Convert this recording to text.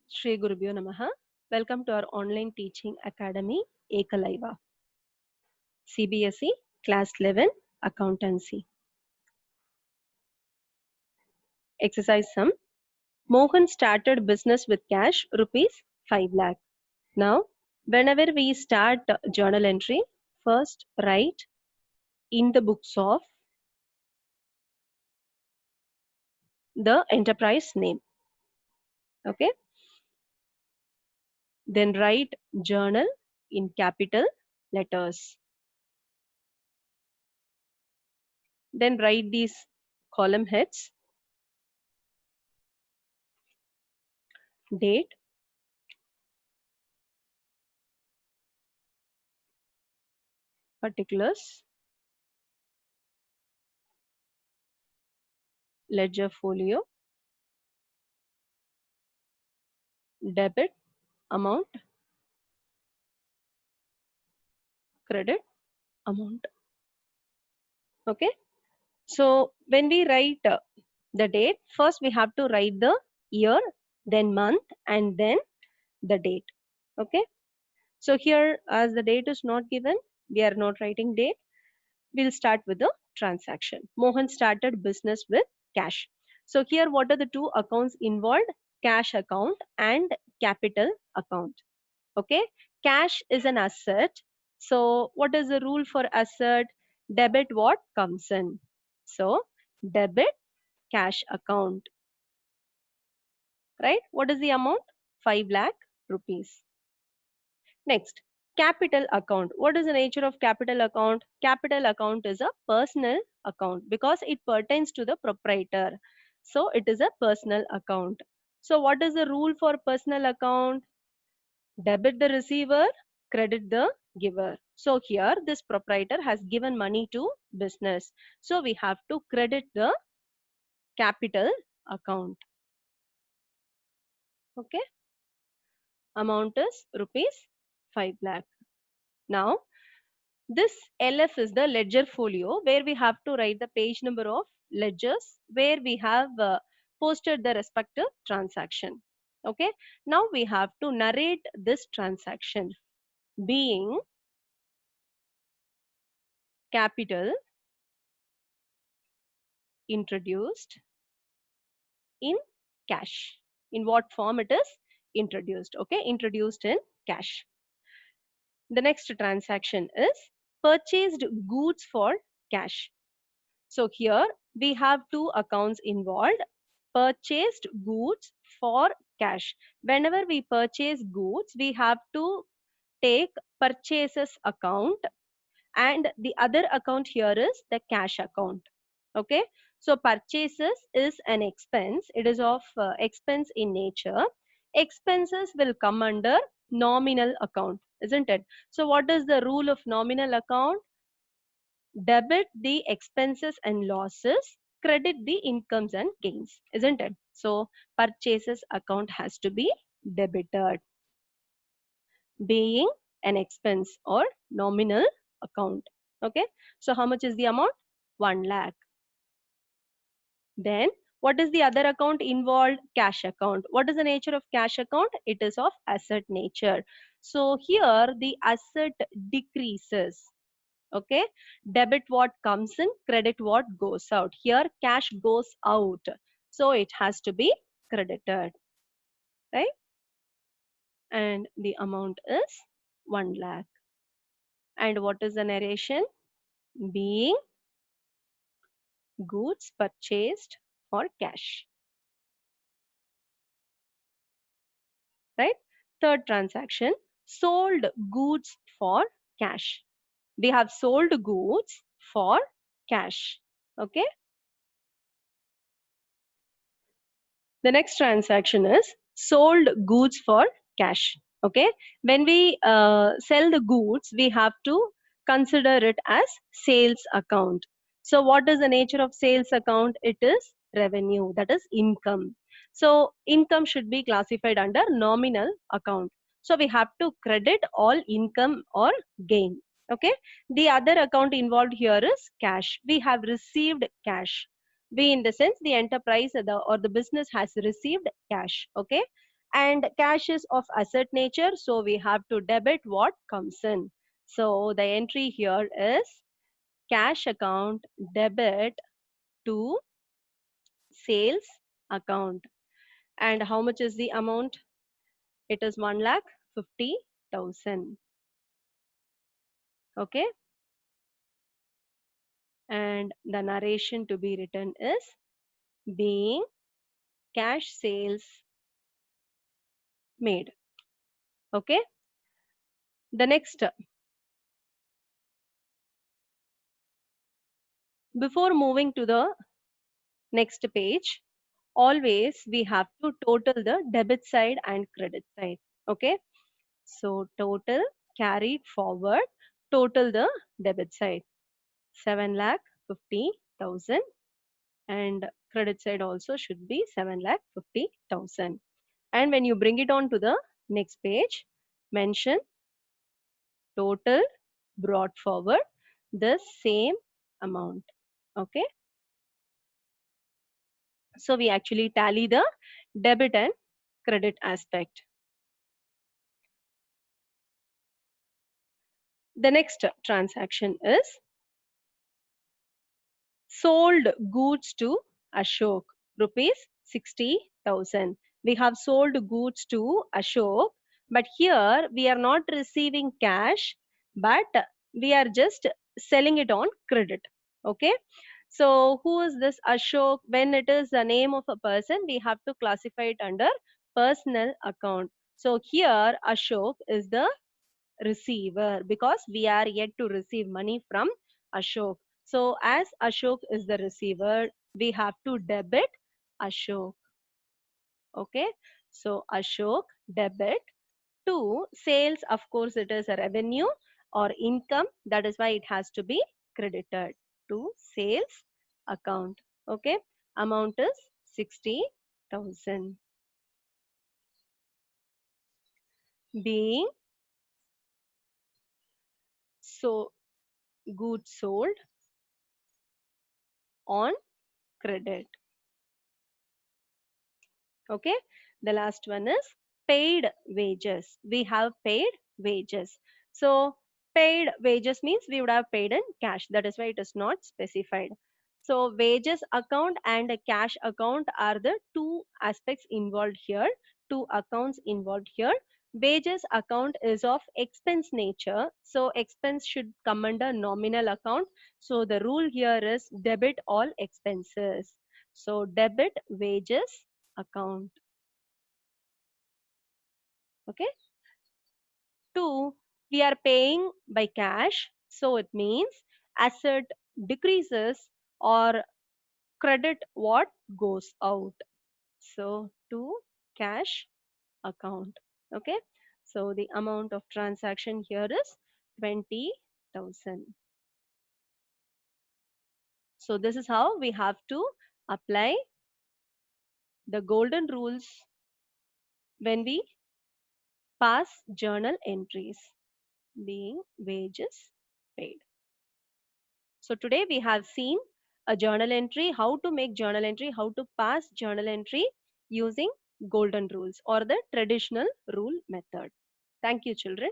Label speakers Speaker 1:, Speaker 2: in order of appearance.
Speaker 1: Shri Gurubhyo Namaha. Welcome to our online teaching academy, Ekalaiva. CBSE Class 11 Accountancy. Exercise sum. Mohan started business with cash rupees 5 lakh. Now, whenever we start journal entry, first write in the books of the enterprise name. Okay. Then write journal in capital letters. Then write these column heads. Date, particulars, ledger folio, debit amount, credit amount. Okay. So when we write the date, first we have to write the year, then month, and then the date. Okay. So here, as the date is not given, we are not writing date. We'll start with the transaction. Mohan started business with cash. So here, what are the two accounts involved? Cash account and capital account. Okay. Cash is an asset. So what is the rule for asset? Debit what comes in. So debit cash account, right? What is the amount? 5 lakh rupees. Next, capital account. What is the nature of capital account? Capital account is a personal account because it pertains to the proprietor. So it is a personal account. So what is the rule for personal account? Debit the receiver, credit the giver. So here this proprietor has given money to business. So we have to credit the capital account. Okay. Amount is rupees 5 lakh. Now this LF is the ledger folio where we have to write the page number of ledgers where we have posted the respective transaction. Okay. Now we have to narrate this transaction being capital introduced in cash. In what form it is introduced? Okay, introduced in cash. The next transaction is purchased goods for cash. So here we have two accounts involved. Purchased goods for cash. Whenever we purchase goods, we have to take purchases account, and the other account here is the cash account. Okay. So purchases is an expense. It is of expense in nature. Expenses will come under nominal account, isn't it? So what is the rule of nominal account? Debit the expenses and losses, credit the incomes and gains, isn't it? So purchases account has to be debited, being an expense or nominal account. Okay. So how much is the amount? 1 lakh. Then what is the other account involved? Cash account. What is the nature of cash account? It is of asset nature. So here the asset decreases. Okay. Debit what comes in, credit what goes out. Here cash goes out. So it has to be credited. Right. And the amount is 1 lakh. And what is the narration? Being goods purchased for cash. Right. Third transaction, sold goods for cash. We have sold goods for cash. Okay. The next transaction is sold goods for cash. Okay. When we sell the goods, we have to consider it as sales account. So what is the nature of sales account? It is revenue, that is income. So income should be classified under nominal account. So we have to credit all income or gain. Okay. The other account involved here is cash. We have received cash. We in the sense the enterprise or the business has received cash. Okay. And cash is of asset nature, so we have to debit what comes in. So the entry here is cash account debit to sales account. And how much is the amount? It is 1,50,000. Okay. And the narration to be written is being cash sales made. Okay. The next, before moving to the next page, always we have to total the debit side and credit side. Okay. So total carried forward, total the debit side 7,50,000, and credit side also should be 7,50,000. And when you bring it on to the next page, mention total brought forward the same amount. Okay. So we actually tally the debit and credit aspect. The next transaction is sold goods to Ashok, rupees 60,000. We have sold goods to Ashok, but here we are not receiving cash, but we are just selling it on credit. Okay. So who is this Ashok? When it is the name of a person, we have to classify it under personal account. So here Ashok is the receiver because we are yet to receive money from Ashok. So as Ashok is the receiver, we have to debit Ashok. Okay. So Ashok debit to sales. Of course, it is a revenue or income. That is why it has to be credited to sales account. Okay. Amount is 60,000. Being so goods sold on credit. Okay. The last one is paid wages. We have paid wages. So paid wages means we would have paid in cash. That is why it is not specified. So wages account and a cash account are the two aspects involved here, two accounts involved here. Wages account is of expense nature. So expense should come under nominal account. So the rule here is debit all expenses. So debit wages account. Okay. 2, we are paying by cash. So it means asset decreases or credit what goes out. So to cash account. Okay. So the amount of transaction here is 20,000. So this is how we have to apply the golden rules when we pass journal entries, being wages paid. So today we have seen a journal entry, how to make journal entry, how to pass journal entry using golden rules or the traditional rule method. Thank you, children.